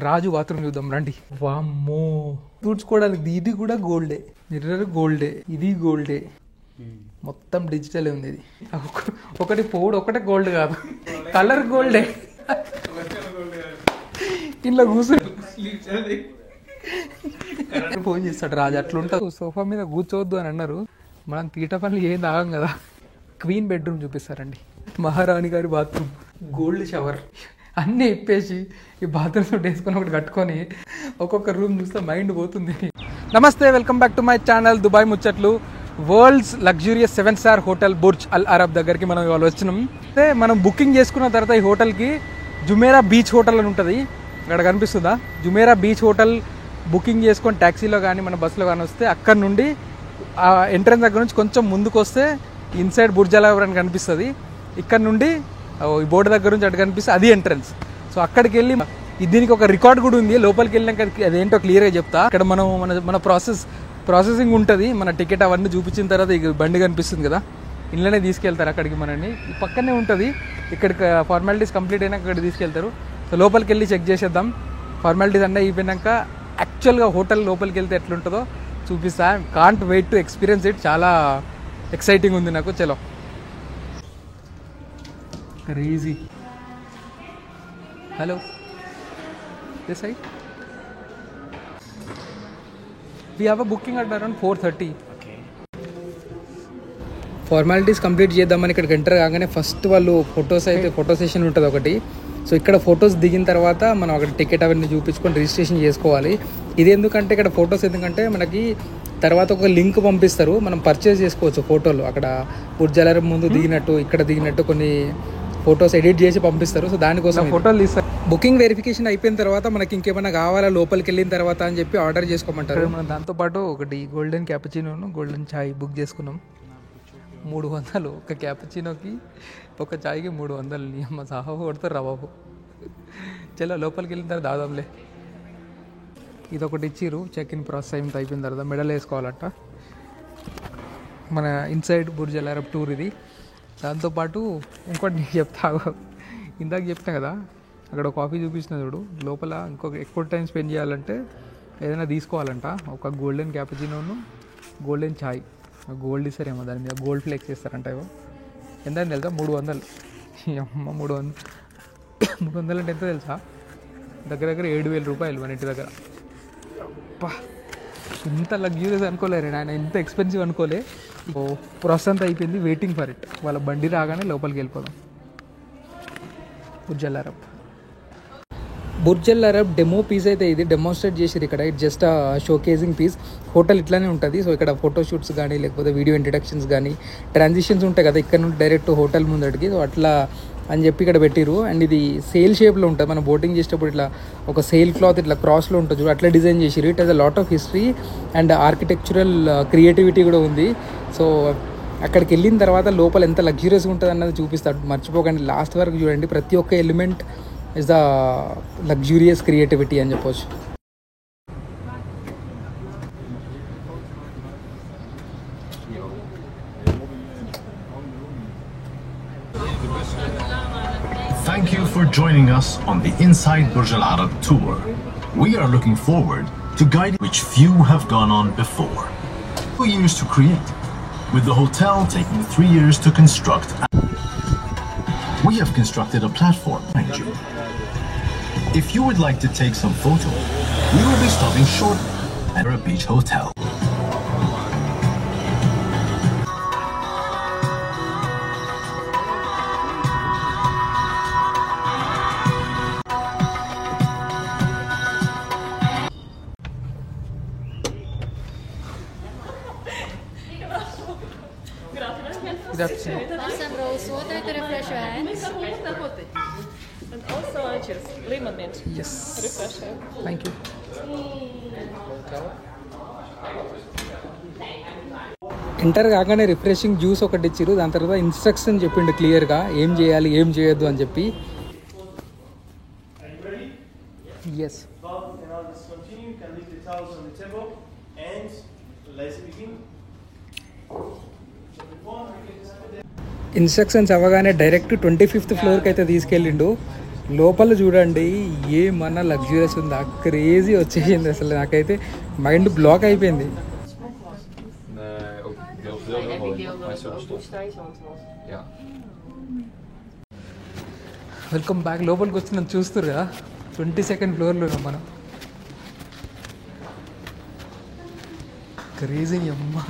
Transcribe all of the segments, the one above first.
రాజు bathroom చూద్దాం రండి. వామ్మో, తుడుచుకోవడానికి ఇది కూడా గోల్డే, మిర్రర్ గోల్డే, ఇది గోల్డే, మొత్తం డిజిటల్ ఉంది. ఇది ఒకటి పౌడ్ ఒకటే గోల్డ్ కాదు, కలర్ గోల్డే. ఇలా కూర్చొని ఫోన్ చేస్తాడు రాజు. అట్లుంటుంది. సోఫా మీద కూర్చోవద్దు అని అన్నారు. మనం తీట పనులు ఏం తాగం కదా. క్వీన్ బెడ్రూమ్ చూపిస్తారండి. మహారాణి గారి బాత్రూమ్, గోల్డ్ షవర్ అన్నీ ఇప్పేసి ఈ బాత్రూమ్ సూట్ వేసుకొని ఒకటి కట్టుకొని ఒక్కొక్క రూమ్ చూస్తే మైండ్ పోతుంది. నమస్తే, welcome back to my channel Dubai ముచ్చట్లు. World's luxurious 7-స్టార్ hotel Burj Al Arab దగ్గరికి మనం ఇవాళ వచ్చినాం. అయితే మనం బుకింగ్ చేసుకున్న తర్వాత ఈ హోటల్కి జుమేరా బీచ్ హోటల్ అని ఉంటుంది. అక్కడ కనిపిస్తుందా? జుమేరా బీచ్ హోటల్ బుకింగ్ చేసుకొని ట్యాక్సీలో కానీ మన బస్సులో కానీ వస్తే అక్కడ నుండి ఆ ఎంట్రన్స్ దగ్గర నుంచి కొంచెం ముందుకు వస్తే ఇన్సైడ్ బుర్జ్ అల్ అరబ్ అని కనిపిస్తుంది. ఇక్కడ నుండి ఈ బోర్డు దగ్గర నుంచి అటు కనిపిస్తే అది ఎంట్రన్స్. సో అక్కడికి వెళ్ళి దీనికి ఒక రికార్డ్ కూడా ఉంది. లోపలికి వెళ్ళినాక అదేంటో క్లియర్గా చెప్తా. ఇక్కడ మనం మన ప్రాసెసింగ్ ఉంటుంది. మన టికెట్ అవన్నీ చూపించిన తర్వాత ఈ బండి కనిపిస్తుంది కదా, ఇళ్ళనే తీసుకెళ్తారు అక్కడికి. మనని పక్కనే ఉంటుంది. ఇక్కడికి ఫార్మాలిటీస్ కంప్లీట్ అయినాక అక్కడికి తీసుకెళ్తారు. సో లోపలికి వెళ్ళి చెక్ చేసేద్దాం. ఫార్మాలిటీస్ అన్నీ అయిపోయినాక యాక్చువల్గా హోటల్ లోపలికి వెళ్తే ఎట్లుంటుందో చూపిస్తా. Can't wait to experience it. చాలా ఎక్సైటింగ్ ఉంది నాకు. చలో crazy. Hello, this side we have a booking at around 4:30. Formalities complete చేద్దామని ఇక్కడికి ఎంటర్ కాగానే ఫస్ట్ వాళ్ళు ఫోటో సెషన్ ఉంటుంది ఒకటి. సో ఇక్కడ ఫొటోస్ దిగిన తర్వాత మనం అక్కడ టికెట్ అవన్నీ చూపించుకొని రిజిస్ట్రేషన్ చేసుకోవాలి. ఇది ఎందుకంటే ఇక్కడ ఫొటోస్ ఎందుకంటే మనకి తర్వాత ఒక లింక్ పంపిస్తారు, మనం పర్చేస్ చేసుకోవచ్చు ఫోటోలు. అక్కడ బుర్జ్ అల్ అరబ్ ముందు దిగినట్టు ఇక్కడ దిగినట్టు కొన్ని ఫొటోస్ ఎడిట్ చేసి పంపిస్తారు. సో దానికోసం ఫోటోలు తీస్తారు. బుకింగ్ వెరిఫికేషన్ అయిపోయిన తర్వాత మనకి ఇంకేమైనా కావాలా లోపలికి వెళ్ళిన తర్వాత అని చెప్పి ఆర్డర్ చేసుకోమంటారు. మనం దాంతోపాటు ఒకటి గోల్డెన్ క్యాపుచినోను గోల్డెన్ చాయ్ బుక్ చేసుకున్నాం. 300 ఒక క్యాపుచినోకి, ఒక చాయ్కి 300. నీ అమ్మ సాహా కొడతారు రా బాబు. చలో లోపలికి వెళ్ళిన తర్వాత దాదాంలే. ఇది ఒకటి ఇచ్చిర్రు. చెక్ ఇన్ ప్రాసెస్ అయిపోయిన తర్వాత మెడల్ వేసుకోవాలంట. మన inside Burj Al Arab tour ఇది. దాంతోపాటు ఇంకోటి నీకు చెప్తా, ఇందాక చెప్తా కదా అక్కడ కాఫీ చూపించిన చూడు, లోపల ఇంకొక ఎక్కువ టైం స్పెండ్ చేయాలంటే ఏదైనా తీసుకోవాలంట. ఒక గోల్డెన్ క్యాపుచినోను గోల్డెన్ చాయ్, గోల్డ్ ఇస్తారేమో దాని మీద, గోల్డ్ ఫ్లేక్స్ ఇస్తారంట. ఏమో ఎంత తెలుసా? 300. అమ్మ 300 అంటే ఎంత తెలుసా? దగ్గర 7,000 రూపాయలు మన ఇంటి దగ్గర. అబ్బా, ఇంత లగ్జూరియస్ అనుకోలేరు ఆయన, ఇంత ఎక్స్పెన్సివ్ అనుకోలే. ప్రాసెస్ అంతా అయిపోయింది. Waiting for it. వాళ్ళ బండి రాగానే లోపలికి వెళ్ళిపోదాం. Burj Al Arab. Burj Al Arab demo piece అయితే ఇది డెమోన్స్ట్రేట్ చేసిరు ఇక్కడ. It just showcasing piece. Hotel ఇట్లానే ఉంటుంది. సో ఇక్కడ ఫోటోషూట్స్ కానీ లేకపోతే వీడియో ఇంట్రడక్షన్స్ కానీ ట్రాన్సిషన్స్ ఉంటాయి కదా ఇక్కడ నుండి డైరెక్ట్ హోటల్ ముందడికి. సో అట్లా అని చెప్పి ఇక్కడ పెట్టిరు. అండ్ ఇది సేల్ షేప్లో ఉంటుంది. మనం బోటింగ్ చేసేటప్పుడు ఇట్లా ఒక సేల్ క్లాత్ ఇట్లా క్రాస్లో ఉంటుంది చూడు, అట్లా డిజైన్ చేసిరు. It has a lot of history and architectural creativity కూడా ఉంది. సో అక్కడికి వెళ్ళిన తర్వాత లోపల ఎంత లగ్జూరియస్గా ఉంటుంది అన్నది చూపిస్తాడు. మర్చిపోకండి, లాస్ట్ వరకు చూడండి. ప్రతి ఒక్క element is the luxurious creativity అని చెప్పవచ్చు. Thank you for joining us on the Inside Burj Al Arab tour. We are looking forward to guiding which few have gone on before. 2 years to create, with the hotel taking 3 years to construct. We have constructed a platform behind you. If you would like to take some photos, we will be stopping shortly at a beach hotel. Some rose water to refresh your hands. And also just lemon mint. Yes. Refresher. Thank you. Enter కాగానే refreshing juice ఒకటి ఇచ్చిరు. దాని తర్వాత instruction చెప్పిండు క్లియర్గా ఏం చేయాలి ఏం చేయొద్దు అని చెప్పి. ఎస్. ఇన్స్ట్రక్షన్స్ అవ్వగానే డైరెక్ట్ 25th ఫ్లోర్కి అయితే తీసుకెళ్ళిండు. లోపల చూడండి ఏమన్నా లగ్జరియస్ ఉందా, క్రేజీ వచ్చేసింది. అసలు నాకైతే మైండ్ బ్లాక్ అయిపోయింది. Welcome back. లోపలికి వచ్చిన చూస్తారు కదా, 22nd ఫ్లోర్లో ఉన్నాం మనం. క్రేజీ అమ్మా,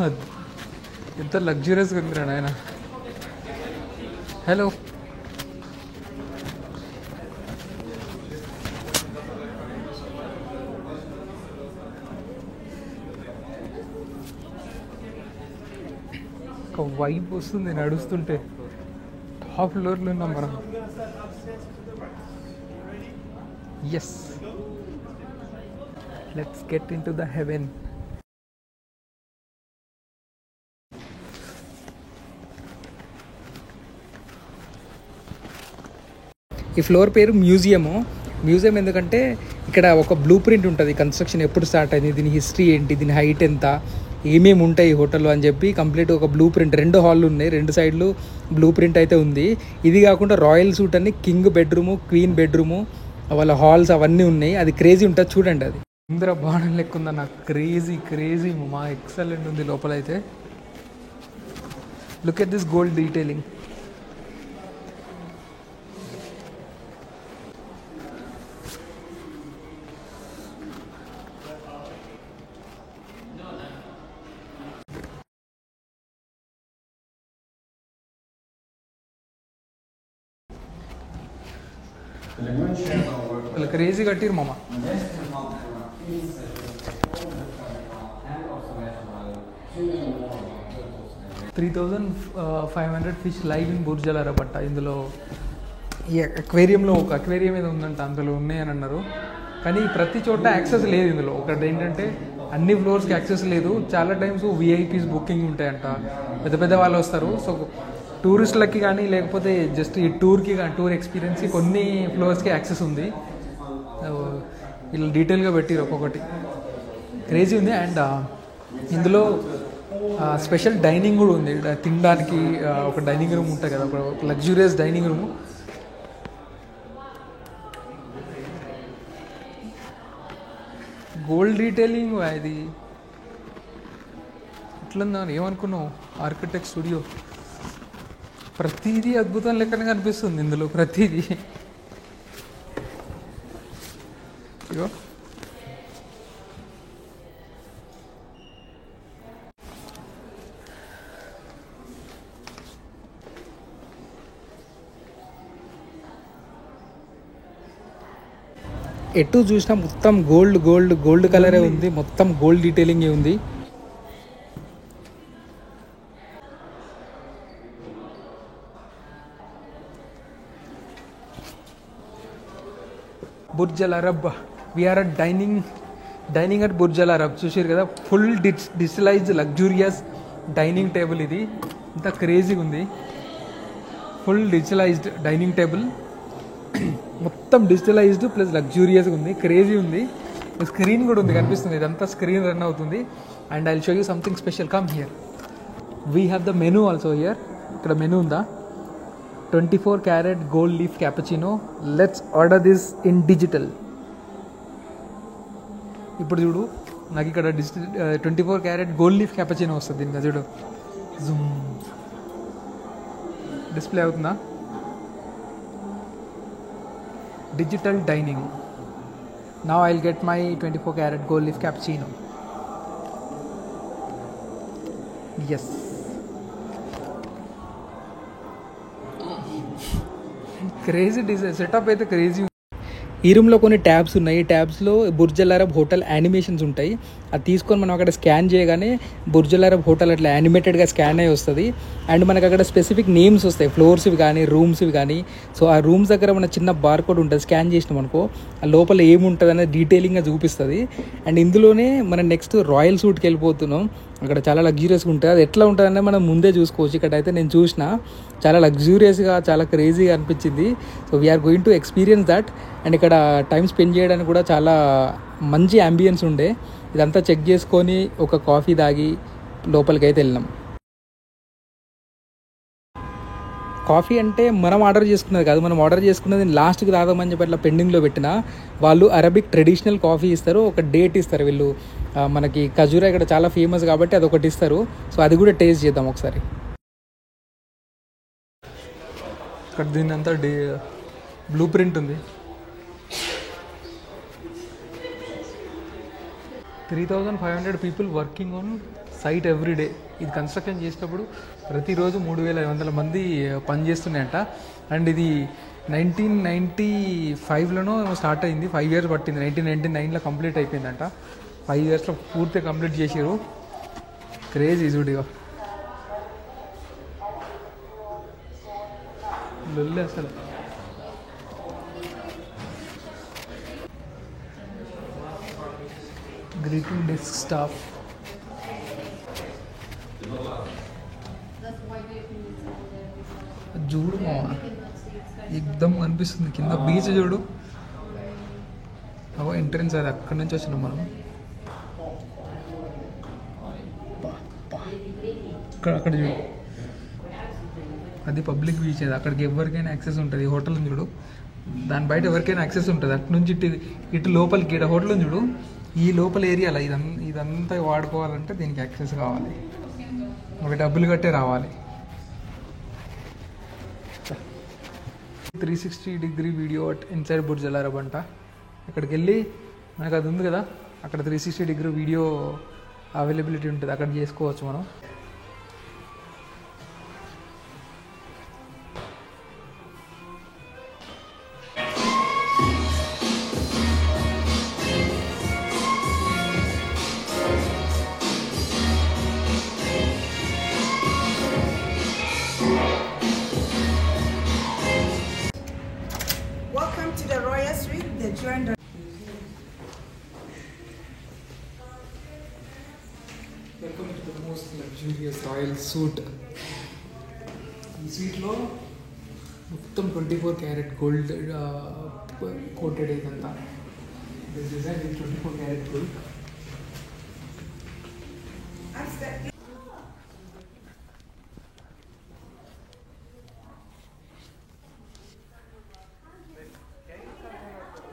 ఎంత లగ్జరియస్గా ఉందిరా నాయన. హలో, ఒక వైబ్ వస్తుంది నడుస్తుంటే. టాప్ ఫ్లోర్లో ఉన్నాం మనం. Yes, let's get into the heaven. ఈ ఫ్లోర్ పేరు మ్యూజియము. మ్యూజియం ఎందుకంటే ఇక్కడ ఒక బ్లూ ప్రింట్ ఉంటుంది, కన్స్ట్రక్షన్ ఎప్పుడు స్టార్ట్ అయింది, దీని హిస్టరీ ఏంటి, దీని హైట్ ఎంత, ఏమేమి ఉంటాయి ఈ హోటల్లో అని చెప్పి కంప్లీట్ ఒక బ్లూ ప్రింట్. 2 హాళ్ళు ఉన్నాయి, 2 సైడ్లు బ్లూ ప్రింట్ అయితే ఉంది. ఇది కాకుండా రాయల్ సూట్ అని కింగ్ బెడ్రూము, క్వీన్ బెడ్రూము, వాళ్ళ హాల్స్ అవన్నీ ఉన్నాయి. అది క్రేజీ ఉంటుంది చూడండి. అది ఇంద్ర బాణం లెక్క ఉందన్న, క్రేజీ మా ఎక్సలెంట్ ఉంది లోపల అయితే. Look at this gold detailing. వాళ్ళు క్రేజీ కట్టిరు మామ. 3,500 fish live in Burj Al Arab అంట. ఇందులో ఈ అక్వేరియంలో ఒక అక్వేరియం ఏదో ఉందంట, అందులో ఉన్నాయని అన్నారు. కానీ ప్రతి చోట యాక్సెస్ లేదు ఇందులో. ఒకటి ఏంటంటే అన్ని ఫ్లోర్స్కి యాక్సెస్ లేదు. చాలా టైమ్స్ విఐపీస్ బుకింగ్ ఉంటాయంట, పెద్ద వాళ్ళు వస్తారు. సో టూరిస్టులకి కానీ లేకపోతే జస్ట్ ఈ టూర్కి కానీ, టూర్ ఎక్స్పీరియన్స్కి కొన్ని ఫ్లోర్స్కి యాక్సెస్ ఉంది. ఇలా డీటెయిల్గా పెట్టిరు ఒక్కొక్కటి, క్రేజీ ఉంది. అండ్ ఇందులో స్పెషల్ డైనింగ్ కూడా ఉంది. తినడానికి ఒక డైనింగ్ రూమ్ ఉంటుంది కదా, ఒక luxurious dining room. Gold detailing అది ఇట్లుందా ఏమనుకున్నావు? Architect studio. ప్రతిదీ అద్భుతం లెక్కనే కనిపిస్తుంది ఇందులో, ప్రతిదీ. ఇగో ఎటు చూసినా మొత్తం గోల్డ్ కలరే ఉంది, మొత్తం గోల్డ్ డీటెయిలింగ్ ఉంది. Burj Al Arab, we're at dining at Burj Al Arab. చూసారు కదా, full digitalized luxurious dining table. ఇది ఇంత క్రేజీగా ఉంది. ఫుల్ డిజిటలైజ్డ్ డైనింగ్ టేబుల్, మొత్తం డిజిటలైజ్డ్ ప్లస్ లగ్జూరియస్గా ఉంది, క్రేజీ ఉంది. స్క్రీన్ కూడా ఉంది, కనిపిస్తుంది. ఇదంతా స్క్రీన్ రన్ అవుతుంది. And I will show you something special. Come here, we have the menu also here. ఇక్కడ మెనూ ఉందా? 24 carat gold leaf cappuccino. Let's order this in digital. ఇప్పుడు చూడు, నాకు ఇక్కడ 24 క్యారెట్ గోల్డ్ లీఫ్ క్యాపచినో వస్తుంది. ఇంకా చూడు, జూమ్ డిస్ప్లే అవుతుందా? Digital dining. Now I will get my 24 carat gold leaf cappuccino. Yes, crazy design setup అయితే క్రేజీ. ఈ రూమ్లో కొన్ని ట్యాబ్స్ ఉన్నాయి. ఈ ట్యాబ్స్లో Burj Al Arab hotel animations ఉంటాయి. అది తీసుకొని మనం అక్కడ స్కాన్ చేయగానే బుర్జ్ అల్ అరబ్ హోటల్ అట్లా యానిమేటెడ్గా స్కాన్ అయ్యి వస్తుంది. అండ్ మనకు అక్కడ స్పెసిఫిక్ నేమ్స్ వస్తాయి, ఫ్లోర్స్వి కానీ రూమ్స్వి కానీ. సో ఆ రూమ్స్ దగ్గర మన చిన్న బార్ కోడ్ ఉంటుంది, స్కాన్ చేసినాం అనుకో ఆ లోపల ఏముంటుంది అనేది డీటెయిలింగ్గా చూపిస్తుంది. అండ్ ఇందులోనే మనం నెక్స్ట్ రాయల్ సూట్కి వెళ్ళిపోతున్నాం. అక్కడ చాలా లగ్జూరియస్గా ఉంటుంది. అది ఎట్లా ఉంటుందనే మనం ముందే చూసుకోవచ్చు. ఇక్కడ అయితే నేను చూసిన చాలా లగ్జూరియస్గా, చాలా క్రేజీగా అనిపించింది. So we're going to experience that. And ఇక్కడ టైం స్పెండ్ చేయడానికి కూడా చాలా మంచి అంబియన్స్ ఉండే. ఇదంతా చెక్ చేసుకొని ఒక కాఫీ తాగి లోపలికి అయితే వెళ్ళినాం. కాఫీ అంటే మనం ఆర్డర్ చేసుకున్నది కాదు, మనం ఆర్డర్ చేసుకున్నది లాస్ట్కి తాగమని చెప్పి అట్లా పెండింగ్లో పెట్టిన వాళ్ళు అరబిక్ ట్రెడిషనల్ కాఫీ ఇస్తారు, ఒక డేట్ ఇస్తారు వీళ్ళు. మనకి ఖజూరా ఇక్కడ చాలా ఫేమస్ కాబట్టి అది ఒకటి ఇస్తారు. సో అది కూడా టేస్ట్ చేద్దాం ఒకసారి. ఇక్కడ దీని అంతా బ్లూ ప్రింట్ ఉంది. 3,500 people working on site every day. ఇది కన్స్ట్రక్షన్ చేసేటప్పుడు ప్రతిరోజు 3,500 మంది పనిచేస్తున్నాయంట. అండ్ ఇది 1995లోనో స్టార్ట్ అయింది, 5 years పట్టింది. 1999లో కంప్లీట్ అయిపోయిందంట. 5 yearsలో పూర్తిగా కంప్లీట్ చేసారు. క్రేజీ చూడిగా లొల్లి అసలు. Greeting desk staff. చూడు మావా ఎక్దమ్ కనిపిస్తుంది కింద బీచ్ చూడు. అవో ఎంట్రన్స్ అది, అక్కడి నుంచి వచ్చినాం మనం. అక్కడ చూడు అది పబ్లిక్ బీచ్, అది అక్కడికి ఎవరికైనా యాక్సెస్ ఉంటుంది. హోటల్ చూడు దాని బయట ఎవరికైనా యాక్సెస్ ఉంటుంది. అటు నుంచి ఇటు లోపలికి ఇక్కడ హోటల్ చూడు, ఈ లోపల ఏరియాలో ఇదంతా వాడుకోవాలంటే దీనికి యాక్సెస్ కావాలి, అవి డబ్బులు కట్టే రావాలి. 360 video at inside Burj Al Arab అంట. అక్కడికి వెళ్ళి మనకు అది ఉంది కదా, అక్కడ 360 వీడియో అవైలబిలిటీ ఉంటుంది, అక్కడ చేసుకోవచ్చు మనం. Welcome to the Royal Suite, the joint. Welcome to the most luxurious royal suit. ఈ సూట్లో మొత్తం 24 క్యారెట్ గోల్డ్ కోటెడ్ ఇదంతా. Design 24 carat gold.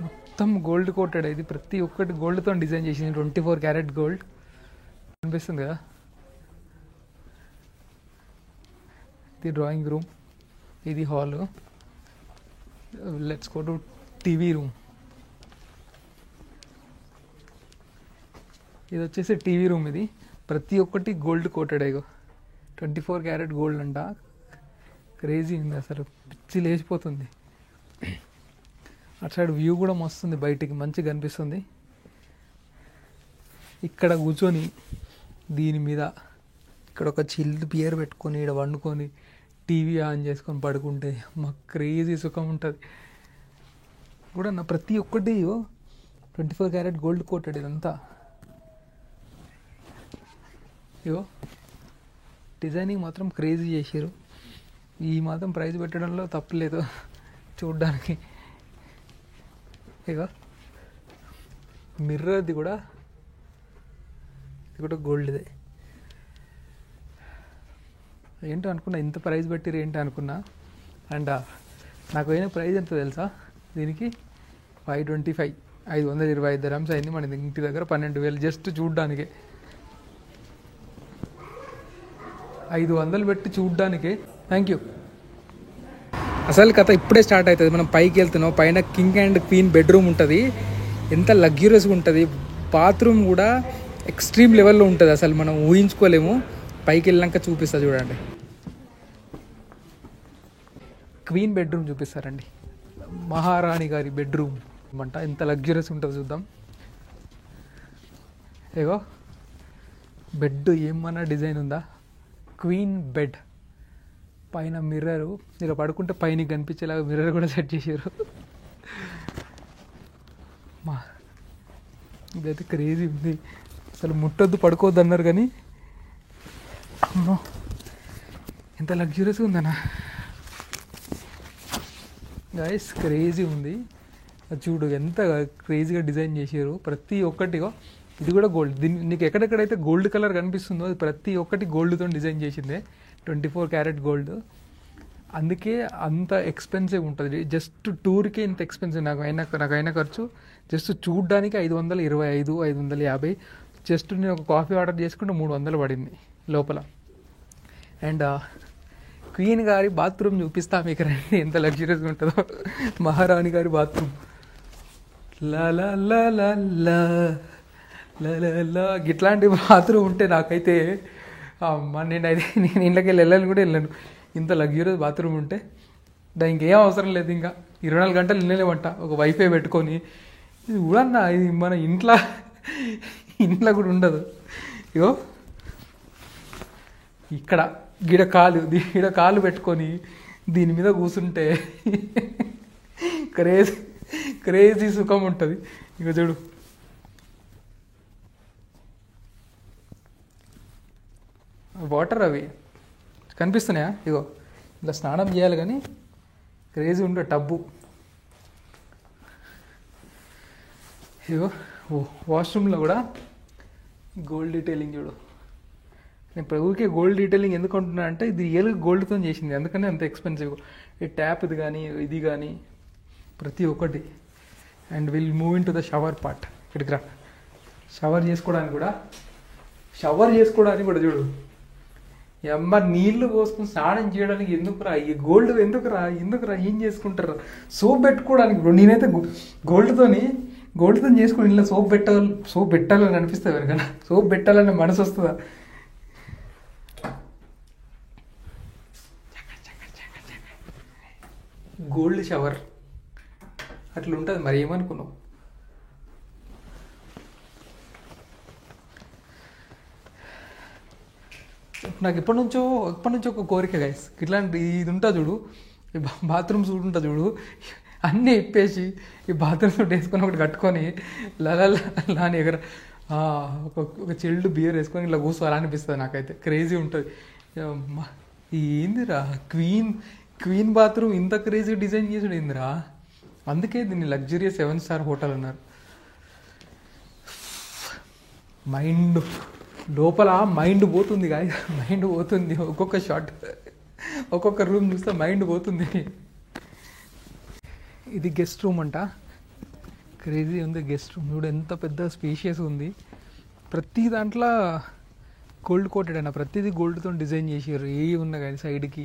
మొత్తం గోల్డ్ కోటెడ్. ఇది ప్రతి ఒక్కటి గోల్డ్తో డిజైన్ చేసింది. 24 క్యారెట్ గోల్డ్ కనిపిస్తుంది కదా. ఇది డ్రాయింగ్ రూమ్, ఇది hall. Let's go to TV room. ఇది వచ్చేసి టీవీ రూమ్. ఇది ప్రతి ఒక్కటి గోల్డ్ కోటెడ్. ఇగో 24 క్యారెట్ గోల్డ్ అంట. క్రేజీ ఉంది అసలు, పిచ్చి లేచిపోతుంది. అటు సైడ్ వ్యూ కూడా మస్తుంది, బయటికి మంచిగా కనిపిస్తుంది. ఇక్కడ కూర్చొని దీని మీద ఇక్కడ ఒక చిల్డ్ బియర్ పెట్టుకొని ఇక్కడ వండుకొని టీవీ ఆన్ చేసుకొని పడుకుంటే మాకు క్రేజీ సుఖం ఉంటుంది కూడా. నా ప్రతి ఒక్కటి 24 క్యారెట్ గోల్డ్ కోటెడ్ ఇదంతా. ఇగో డిజైనింగ్ మాత్రం క్రేజీ చేసారు. ఈ మాత్రం ప్రైస్ పెట్టడంలో తప్పలేదు చూడ్డానికి. ఇక మిర్రర్ది కూడా, ఇది కూడా గోల్డ్దే. ఏంటో అనుకున్నా, ఇంత ప్రైస్ పెట్టిరు ఏంటి అనుకున్నా. అండ్ నాకు అయిన ప్రైస్ ఎంత తెలుసా దీనికి? 525, 525 dirhams అయింది. మన ఇంటి దగ్గర 12,000 జస్ట్ చూడ్డానికే. 500 పెట్టి చూడ్డానికే. Thank you. అసలు కథ ఇప్పుడే స్టార్ట్ అవుతుంది. మనం పైకి వెళ్తున్నాం. పైన కింగ్ అండ్ క్వీన్ బెడ్రూమ్ ఉంటుంది. ఎంత లగ్జూరియస్గా ఉంటుంది. బాత్రూమ్ కూడా ఎక్స్ట్రీమ్ లెవెల్లో ఉంటుంది, అసలు మనం ఊహించుకోలేము. పైకి వెళ్ళాక చూపిస్తా చూడండి. క్వీన్ బెడ్రూమ్ చూపిస్తారండి, మహారాణి గారి బెడ్రూమ్ అంట. ఎంత లగ్జూరియస్ ఉంటుంది చూద్దాం. ఏగో బెడ్ ఏమన్నా డిజైన్ ఉందా? Queen bed. పైన మిర్రరు, ఇక పడుకుంటే పైన కనిపించేలాగా మిర్రర్ కూడా సెట్ చేశారు. మా ఇదైతే క్రేజీ ఉంది అసలు. ముట్టొద్దు, పడుకోవద్దు అన్నారు కానీ అమ్మో ఎంత లగ్జూరియస్గా ఉందన్నా గైస్. క్రేజీ ఉంది. చూడు ఎంత క్రేజీగా డిజైన్ చేశారు. ప్రతి ఒక్కటిగా ఇది కూడా గోల్డ్. దీన్ని నీకు ఎక్కడెక్కడైతే గోల్డ్ కలర్ కనిపిస్తుందో అది ప్రతి ఒక్కటి గోల్డ్తో డిజైన్ చేసిందే. 24 క్యారెట్ గోల్డ్. అందుకే అంత ఎక్స్పెన్సివ్ ఉంటుంది. జస్ట్ టూర్కే ఇంత ఎక్స్పెన్సివ్. నాకు అయిన ఖర్చు జస్ట్ చూడ్డానికి 525, 550. జస్ట్ నేను ఒక కాఫీ ఆర్డర్ చేసుకుంటే 300 పడింది లోపల. అండ్ క్వీన్ గారి బాత్రూమ్ చూపిస్తా మీకు రండి, ఎంత లగ్జరీస్గా ఉంటుందో. మహారాణి గారి బాత్రూమ్ ఇట్లాంటి బాత్రూమ్ ఉంటే నాకైతే నేను ఇంట్లోకి వెళ్ళాను కూడా వెళ్ళాను. ఇంత లగ్జరీస్ బాత్రూమ్ ఉంటే దానికి ఇంకేం అవసరం లేదు. ఇంకా 24 గంటలు నిన్నలేమంట ఒక వైఫై పెట్టుకొని. ఇది కూడా ఇది మన ఇంట్లో కూడా ఉండదు. ఇగో ఇక్కడ గిడ కాలు పెట్టుకొని దీని మీద కూర్చుంటే క్రేజీ సుఖం ఉంటుంది. ఇక చూడు, వాటర్ అవి కనిపిస్తున్నాయా? ఇగో ఇలా స్నానం చేయాలి కానీ క్రేజీ ఉండే టబ్బు. ఇగో వాష్రూమ్లో కూడా గోల్డ్ డీటెయిలింగ్ చూడు. నేను ప్రభుకే గోల్డ్ డీటెయిలింగ్ ఎందుకు అంటున్నా అంటే ఇది రియల్ గోల్డ్తో చేసింది, అందుకనే అంత ఎక్స్పెన్సివ్. ఈ ట్యాప్ ఇది కానీ ప్రతి ఒక్కటి. And will move in to the shower part. ఇక్కడికి రా. షవర్ చేసుకోవడానికి కూడా చూడు. నీళ్లు పోసుకుని స్నానం చేయడానికి ఎందుకురా ఈ గోల్డ్? ఎందుకురా ఏం చేసుకుంటారా? సోప్ పెట్టుకోవడానికి బ్రో. నేనైతే గోల్డ్తో చేసుకుని ఇలా సోప్ పెట్టాలని అనిపిస్తుంది ఎవరికైనా. సోప్ పెట్టాలని మనసు వస్తుందా? గోల్డ్ షవర్ అట్లా ఉంటుంది మరి. ఏమనుకున్నావు? నాకు ఎప్పటి నుంచో ఒక కోరిక గైస్. ఇట్లాంటి ఇది ఉంటుంది చూడు, ఈ బాత్రూమ్ సూట్ ఉంటుంది చూడు, అన్నీ ఇప్పేసి ఈ బాత్రూమ్ సూట్ వేసుకొని ఒకటి కట్టుకొని అని ఎగర ఒక చిల్డ్ బియర్ వేసుకొని ఇలా కూర్చోవాలని అనిపిస్తుంది నాకైతే. క్రేజీ ఉంటుంది. ఏందిరా క్వీన్ బాత్రూమ్ ఇంత క్రేజీ డిజైన్ చేసుడు ఏందిరా? అందుకే దీన్ని లగ్జరియస్ 7 స్టార్ హోటల్ అన్నారు. లోపల మైండ్ పోతుంది కాదు, మైండ్ పోతుంది. ఒక్కొక్క షాట్, ఒక్కొక్క రూమ్ చూస్తే మైండ్ పోతుంది. ఇది గెస్ట్ రూమ్ అంట. క్రేజీ ఉంది గెస్ట్ రూమ్. చూడు ఎంత పెద్ద స్పేషియస్ ఉంది. ప్రతి దాంట్లో గోల్డ్ కోటెడ్ అయినా, ప్రతిదీ గోల్డ్తో డిజైన్ చేసారు. ఏ ఉన్నా కానీ సైడ్కి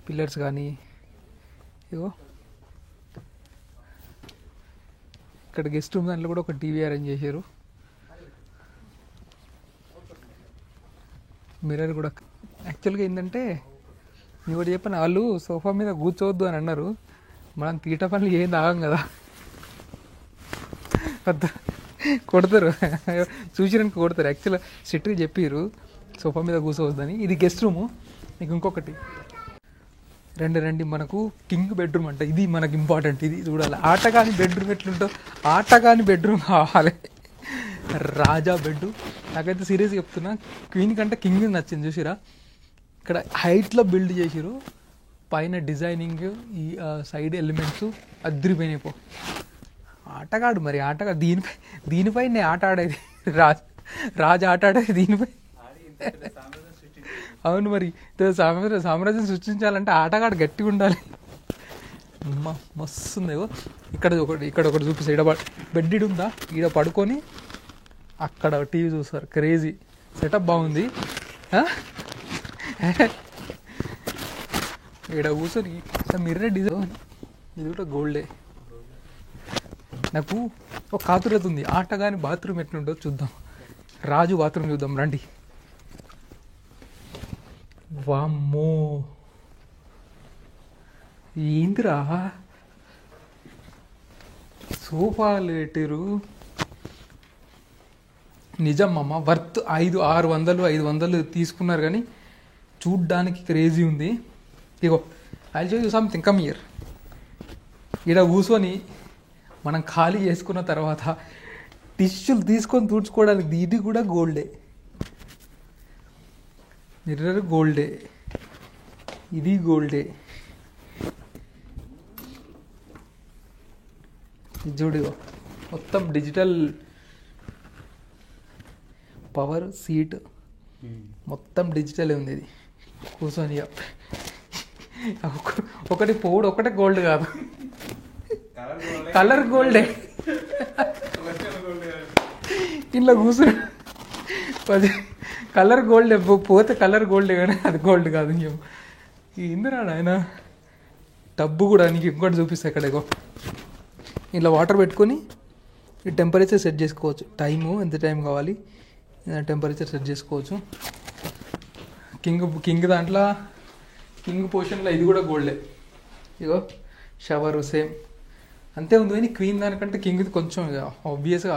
పిల్లర్స్ కానీ. ఇగో ఇక్కడ గెస్ట్ రూమ్ దాంట్లో కూడా ఒక టీవీ అరేంజ్ చేశారు. మిర్రర్ కూడా. యాక్చువల్గా ఏంటంటే నేను కూడా చెప్పాను, వాళ్ళు సోఫా మీద కూర్చోవద్దు అని అన్నారు. మనం తీట పనులు ఏం తాగం కదా, కొడతారు, చూసినానికి కొడతారు. యాక్చువల్గా సిట్రీ చెప్పారు సోఫా మీద కూర్చోవద్దని. ఇది గెస్ట్ రూము. నీకు ఇంకొకటి రండి మనకు కింగ్ బెడ్రూమ్ అంట. ఇది మనకు ఇంపార్టెంట్. ఇది చూడాలి. ఆటగాని బెడ్రూమ్ ఎట్లుంటో, ఆటగాని బెడ్రూమ్ కావాలి. రాజా బెడ్. నాకైతే సీరియస్గా చెప్తున్నా, క్వీన్ కంటే కింగ్ నచ్చింది. చూసిరా ఇక్కడ హైట్లో బిల్డ్ చేసిరు, పైన డిజైనింగ్, ఈ సైడ్ ఎలిమెంట్స్ అద్రిపోయినాయి. ఆటగాడు మరి, ఆటగాడు దీనిపై నేను ఆట ఆడేది. రాజు ఆట ఆడేది దీనిపై. అవును మరి, సామ్రాజ్యం సృష్టించాలంటే ఆటగాడు గట్టిగా ఉండాలి. మస్తుంది. ఇక్కడ ఒకటి చూపిస్తా. ఈడ బెడ్ ఉందా, ఈడ పడుకొని అక్కడ టీవీ చూస్తారు. క్రేజీ సెటప్ బాగుంది. ఈడ కూర్చొని మిర్రర్ డిజైన్. ఇది కూడా గోల్డే. నాకు ఒక కాతురత ఉంది, ఆటగాని బాత్రూమ్ ఎట్లుంటుందో చూద్దాం. రాజు బాత్రూమ్ చూద్దాం రండి. వామ్మో ఏందిరా, సోఫాలు పెట్టిరు. నిజం అమ్మ, వర్త్ 500 తీసుకున్నారు కానీ చూడ్డానికి క్రేజీ ఉంది. ఇగో I show you something, come here. ఈడ కూర్చొని మనం ఖాళీ చేసుకున్న తర్వాత టిష్యూలు తీసుకొని తుడుచుకోవడానికి ఇది కూడా గోల్డే. మిర్రర్ గోల్డే, ఇది గోల్డే. ఇది చూడు, మొత్తం డిజిటల్ పవర్ సీట్ మొత్తం డిజిటల్ ఉంది. ఇది కూర్చొని ఒకటి పౌడ్ ఒకటే గోల్డ్ కాదు, కలర్ గోల్డే. ఇలా కూర్చుని కలర్ గోల్డ్ పోతే కలర్ గోల్డే కానీ అది గోల్డ్ కాదు. ఇందిరాడు ఆయన టబ్బు కూడా నీకు ఇంకోటి చూపిస్తా. ఇక్కడేగో ఇలా వాటర్ పెట్టుకొని ఈ టెంపరేచర్ సెట్ చేసుకోవచ్చు. ఎంత టైం కావాలి టెంపరేచర్ సెట్ చేసుకోవచ్చు. కింగ్ దాంట్లో కింగ్ పోర్షన్లో ఇది కూడా గోల్డే. ఇగో షవర్ సేమ్ అంతే ఉంది, కానీ క్వీన్ దానికంటే కింగ్ది కొంచెం ఆబ్వియస్గా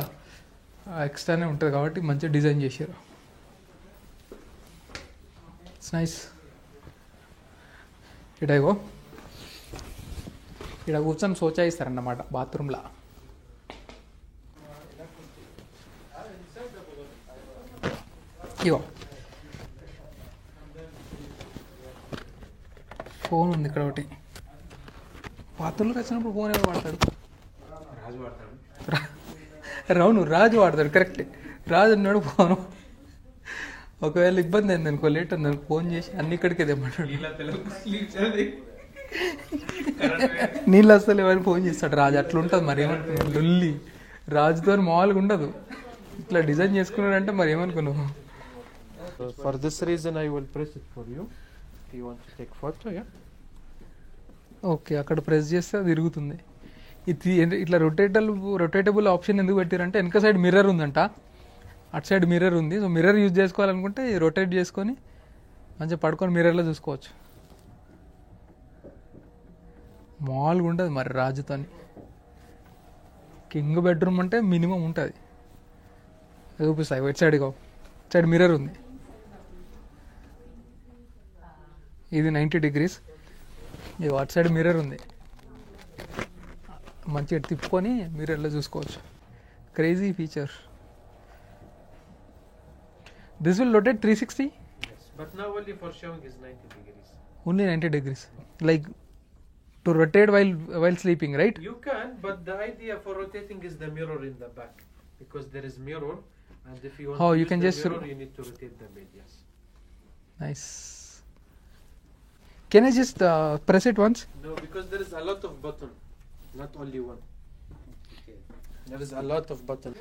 ఎక్స్ట్రానే ఉంటుంది కాబట్టి మంచిగా డిజైన్ చేశారు. It's nice. ఇగో ఇక్కడ కూర్చొని సోచాయిస్తారన్నమాట బాత్రూంలో. ఇగో ఫోన్ ఉంది ఇక్కడ ఒకటి. బాత్రూంలోకి వచ్చినప్పుడు ఫోన్ ఎవరు వాడతాడు? అవును రాజు వాడతాడు, కరెక్ట్. రాజు అన్నాడు ఫోను. ఒకవేళ ఇబ్బంది అయింది అనుకో, లేట్ ఉంది అనుకో, ఫోన్ చేసి అన్ని ఇక్కడికే తెమ్మంటాడు. నీళ్ళు వస్తలే అని ఫోన్ చేస్తాడు రాజు. అట్లా ఉంటుంది మరి. ఏమనుకున్నావు లొల్లి రాజుతో మామూలుగా ఉండదు. ఇట్లా డిజైన్ చేసుకున్నాడంటే మరి ఏమనుకున్నావు? For this reason I will press it for you if you want to take photo. Yeah, okay, అక్కడ ప్రెస్ చేస్తే అది తిరుగుతుంది. ఇది ఇట్లా రొటేటబుల్ ఆప్షన్ ఎందుకు పెట్టారంటే వెనక సైడ్ మిర్రర్ ఉందంట, అటు సైడ్ మిర్రర్ ఉంది. సో మిర్రర్ యూజ్ చేసుకోవాలనుకుంటే రొటేట్ చేసుకొని మంచిగా పడుకొని మిర్రర్లో చూసుకోవచ్చు. మామూలుగా ఉంటుంది మరి రాజుతోని. కింగ్ బెడ్రూమ్ అంటే మినిమం ఉంటుంది. చూపిస్తాయి ఇటు సైడ్. ఇటు సైడ్ మిర్రర్ ఉంది. ఇది 90 degrees. ఇది అటు సైడ్ మిర్రర్ ఉంది. మంచిగా తిప్పుకొని మిర్రర్లో చూసుకోవచ్చు. Crazy feature. This will rotate 360. yes, but now only for showing is 90 degrees. Only 90 degrees. Like to rotate while sleeping, right? You can, but the idea for rotating is the mirror in the back, because there is mirror, and if you want Oh, to you use can the just mirror, you need to rotate the bed. Yes. Nice. Can I just press it once? No, because there is a lot of button, not only one. There is a lot of button.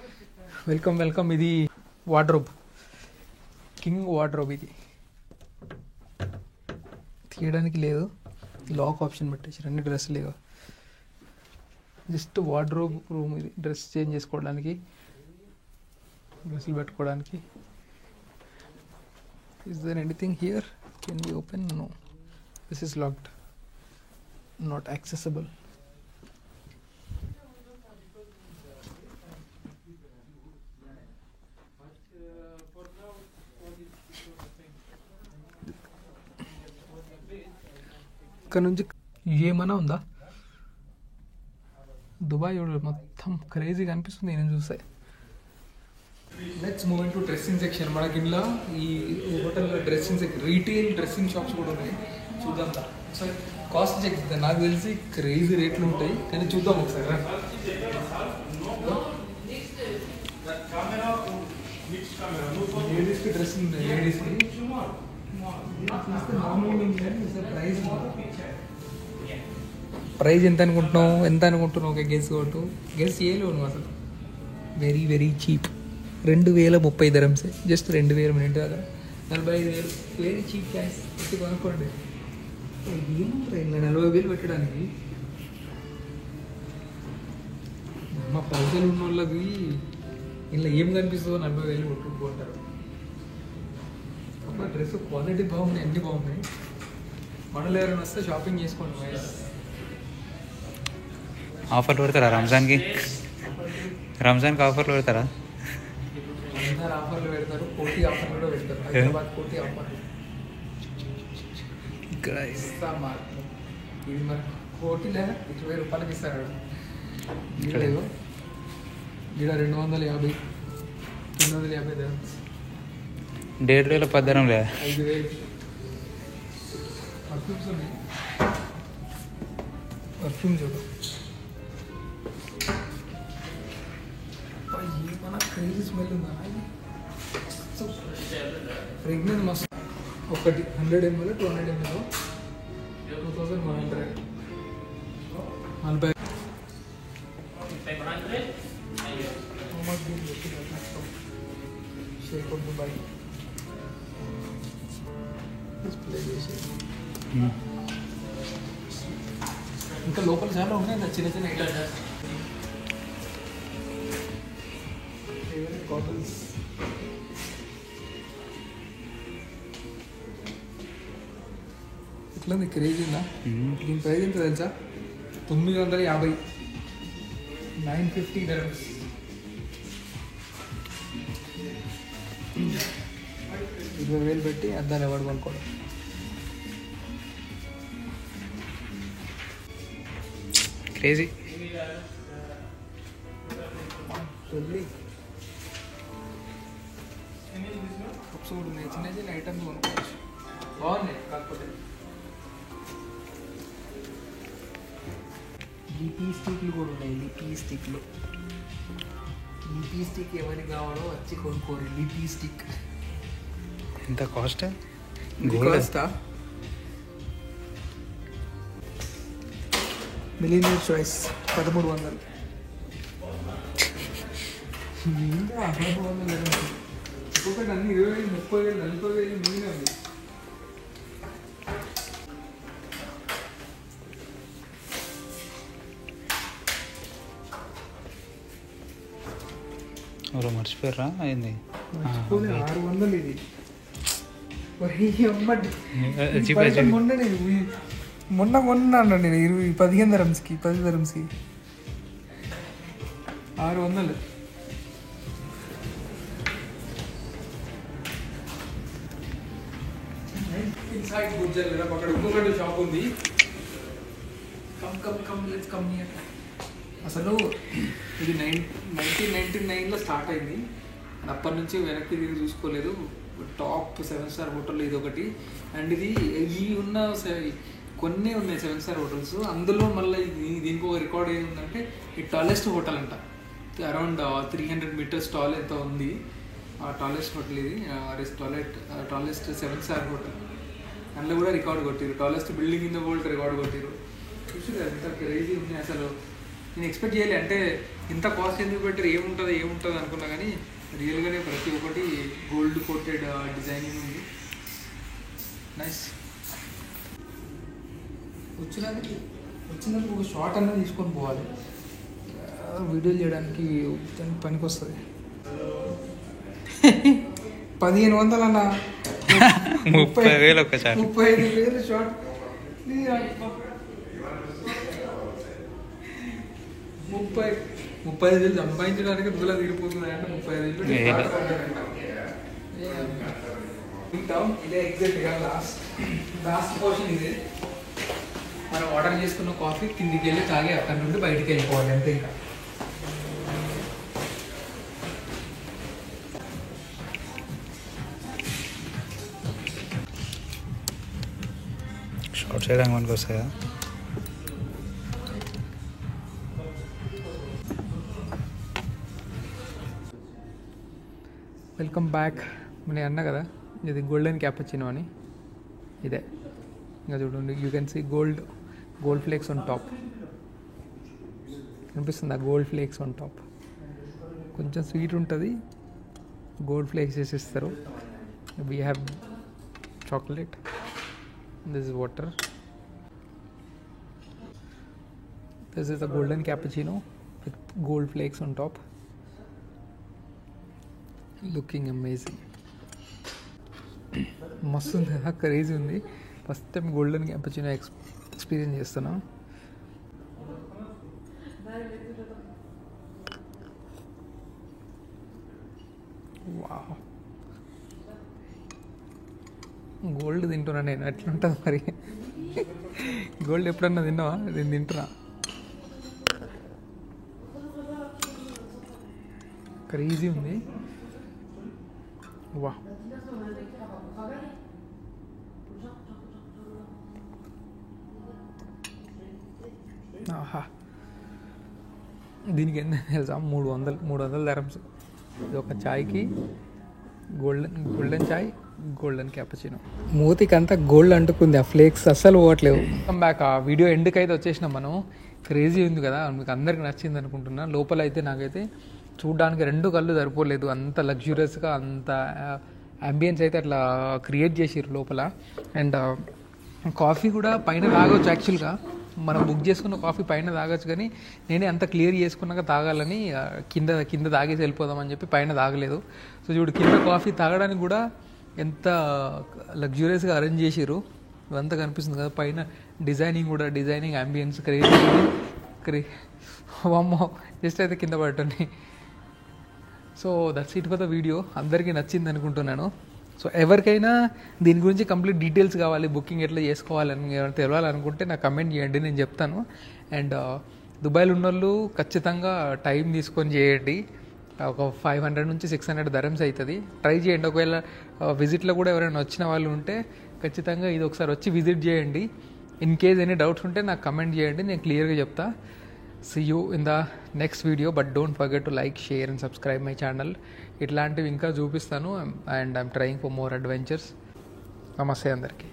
Welcome. ఇది wardrobe, king wardrobe. ఇది తీయడానికి లేదు, lock option పెట్టేసి అన్ని డ్రెస్సులు లేవు. Just wardrobe room ఇది. Dress change చేసుకోవడానికి, డ్రెస్సులు పెట్టుకోవడానికి. Is there anything here? Can be open? No, this is locked, not accessible. ఇక్కడ నుంచి ఏమైనా ఉందా? దుబాయ్ మొత్తం క్రేజీగా అనిపిస్తుంది నేను చూస్తే. Next moment to dressing section. మనకి ఇంట్లో ఈ హోటల్లో dressing section, retail dressing shops కూడా ఉన్నాయి. చూద్దాం ఒకసారి, కాస్ట్ చెక్ చేద్దాం. నాకు తెలిసి క్రేజీ రేట్లు ఉంటాయి, కానీ చూద్దాం ఒకసారి. లేడీస్కి డ్రెస్సింగ్, లేడీస్కి ప్రైస్ ఎంత అనుకుంటున్నావు? ఒక గెస్ చేయలేవు నువ్వు అసలు. Very very cheap. 2030 dirhams. Just 2000 minute కదా, 45,000. వెరీ చీప్ క్యాష్ పెట్టి కొనుక్కోండి. ఏముంటాయి 40,000 పెట్టడానికి? మా పైసలు ఉన్న వాళ్ళకి ఇలా ఏం కనిపిస్తుందో 40,000 కొట్టుకుంటారు. ఒక డ్రెస్ క్వాలిటీ బాగున్నాయి, అన్నీ బాగున్నాయి. మనలో ఎవరైనా వస్తే షాపింగ్ చేసుకోండి. ఆఫర్లు పెడతారా రంజాన్కి? రంజాన్కి ఆఫర్లు పెడతారా? రంజాన్ ఆఫర్లు పెడతారు, కోటి ఆఫర్లు కూడా పెడతారు. హైదరాబాద్ కోటి ఆఫర్లు. ఇక్కడ ఇది మరి కోటిలే 20 రూపాయలకి ఇస్తారు. ఇక్కడ 250 dirhams. 1,500 పద్దరం లేదా? 5,000 పర్ఫ్యూమ్స్ ఉన్నాయి. పర్ఫ్యూమ్ చూడు, ఏమన్నా క్రేజీ స్మెల్ ఉందా? ఫ్రెగ్నెన్స్ మస్తు. ఒకటి 100 ml 200 ml 2100 40 sheikh of Dubai display చేసి ఇంకా లోపల చాలా ఉన్నాయి కదా చిన్న చిన్న ఐటమ్స్ కాటన్స్ ఇట్లా నీకు క్రేజ్ ఉందా దీని ప్రైస్ ఎంత తెలుసా 950 950 dirhams 20,000 పెట్టి అద్దాలు ఎవడు కొనుక్కోవడం క్రేజీ. కప్స్ కూడా ఉన్నాయి చిన్న చిన్న ఐటమ్స్ కొనుక్కోవచ్చు బాగున్నాయి కాకపోతే లిపీ స్టిక్లు కూడా ఉన్నాయి లిపీ స్టిక్లు లిపీ స్టిక్ ఎవరికి కావాలో వచ్చి కొనుక్కోరు లిపీ స్టిక్ ఎంత కాస్ట్? కాస్టా మిలియనర్ చాయిస్ 1300 ఇంకా 1300 ఇంకొకటి అన్ని 20,000 30,000 40,000 మిగిలిన ఉంది ఎవరో మర్చిపోయారా అయింది? 600 ఇది మొన్న కొన్నాను నేను 15 dirhamsకి 10 dirhamsకి 600 ఇన్సైడ్ గుజ్జర్ అక్కడ ఇంకొకటి షాప్ ఉంది కమ్ లెట్స్ కమ్ హియర్ అసలు ఇది 1999లో స్టార్ట్ అయింది అండ్ అప్పటి నుంచి వెనక్కి తిరిగి చూసుకోలేదు టాప్ 7-star హోటల్ ఇది ఒకటి అండ్ ఇది ఈ ఉన్న కొన్ని ఉన్నాయి 7-star హోటల్స్ అందులో మళ్ళీ దీనికి ఒక రికార్డ్ ఏది ఉందంటే ఈ టాలెస్ట్ హోటల్ అంట అరౌండ్ 300 meters టాల్ ఎంత ఉంది ఆ టాలెస్ట్ హోటల్ ఇది టాలెస్ట్ 7-star హోటల్ అందులో కూడా రికార్డ్ కొట్టిరు tallest building in the world record కొట్టిరు చూసి ఎంత క్రేజీ ఉంది అసలు నేను ఎక్స్పెక్ట్ చేయలే అంటే ఇంత కాస్ట్ ఎందుకు పెట్టారు ఏముంటుంది అనుకున్నా కానీ రియల్గానే ప్రతి ఒక్కటి గోల్డ్ కోటెడ్ డిజైనింగ్ ఉంది నైస్ వచ్చినందుకు ఒక షార్ట్ అన్నది తీసుకొని పోవాలి వీడియోలు చేయడానికి పనికి వస్తుంది 1500 అన్న 30,000 ఒకసారి 35,000 షార్ట్ 35,000 సంపాదించడానికి రోజులా తీరిపోతుంది అంటే 35,000 ఇదే ఎగ్జాక్ట్గా లాస్ట్ పోర్షన్ ఇదే మనం ఆర్డర్ చేసుకున్న కాఫీ కిందికి వెళ్ళి తాగి అక్కడ నుండి బయటికి వెళ్ళిపోవాలి అంతే ఇంకా షార్ట్ చేయడానికి మనకు వస్తాయా? వెల్కమ్ బ్యాక్ నేను అన్నా కదా ఇది గోల్డెన్ క్యాపచినో అని ఇదే ఇంకా చూడండి you can see gold flakes on top కనిపిస్తుంది ఆ గోల్డ్ ఫ్లేక్స్ ఆన్ టాప్ కొంచెం స్వీట్ ఉంటుంది గోల్డ్ ఫ్లేక్స్ వేసిస్తారు we have chocolate this is water this is the golden cappuccino with gold flakes on top looking amazing మస్తు ఉంది కదా crazy ఉంది first time golden cappuccino experience చేస్తున్నా wow gold తింటున్నా నేను ఎట్లుంటుంది మరి గోల్డ్ ఎప్పుడన్నా తిన్నావా నేను తింటున్నా క్రేజీ ఉంది వా ఆహా దీనికి ఎంత తెలుసా 300 dirhams ఇది ఒక చాయ్కి గోల్డెన్ చాయ్ గోల్డెన్ క్యాపచినో. మూతికి అంతా గోల్డ్ అంటుకుంది, ఆ ఫ్లేక్స్ అస్సలు పోవట్లేవు. బ్యాక్ ఆ వీడియో ఎండ్కి అయితే వచ్చేసినాం మనం. క్రేజీ ఉంది కదా, మీకు అందరికి నచ్చింది అనుకుంటున్నా. లోపల అయితే నాకైతే చూడడానికి 2 కళ్ళు సరిపోలేదు, అంత లగ్జూరియస్గా అంత అంబియన్స్ అయితే అట్లా క్రియేట్ చేసిర్రు లోపల. అండ్ కాఫీ కూడా పైన తాగొచ్చు, యాక్చువల్గా మనం బుక్ చేసుకున్న కాఫీ పైన తాగొచ్చు, కానీ నేనే అంత క్లియర్ చేసుకున్నాక తాగాలని కింద తాగేసి వెళ్ళిపోదామని చెప్పి పైన తాగలేదు. సో చూడు, కింద కాఫీ తాగడానికి కూడా ఎంత లగ్జూరియస్గా అరేంజ్ చేసిర్రు, ఇదంతా కనిపిస్తుంది కదా. పైన డిజైనింగ్ అంబియన్స్ వామ్మో, జస్ట్ అయితే కింద పడటండి. So that's it for the video. అందరికీ నచ్చింది అనుకుంటున్నాను. సో ఎవరికైనా దీని గురించి కంప్లీట్ డీటెయిల్స్ కావాలి, బుకింగ్ ఎట్లా చేసుకోవాలని ఎవరైనా తెలియాలనుకుంటే నాకు కమెంట్ చేయండి, నేను చెప్తాను. అండ్ దుబాయ్లో ఉన్న వాళ్ళు ఖచ్చితంగా టైం తీసుకొని చేయండి. ఒక 500 నుంచి 600 dirhams అవుతుంది. ట్రై చేయండి. ఒకవేళ విజిట్లో కూడా ఎవరైనా వచ్చిన వాళ్ళు ఉంటే ఖచ్చితంగా ఇది ఒకసారి వచ్చి విజిట్ చేయండి. ఇన్ కేస్ ఎనీ డౌట్స్ ఉంటే నాకు కమెంట్ చేయండి, నేను క్లియర్గా చెప్తా. See you in the next video, but don't forget to like, share and subscribe my channel. ఇట్లాంటివి ఇంకా చూపిస్తాను, and I'm trying for more adventures. నమస్తే అందరికీ.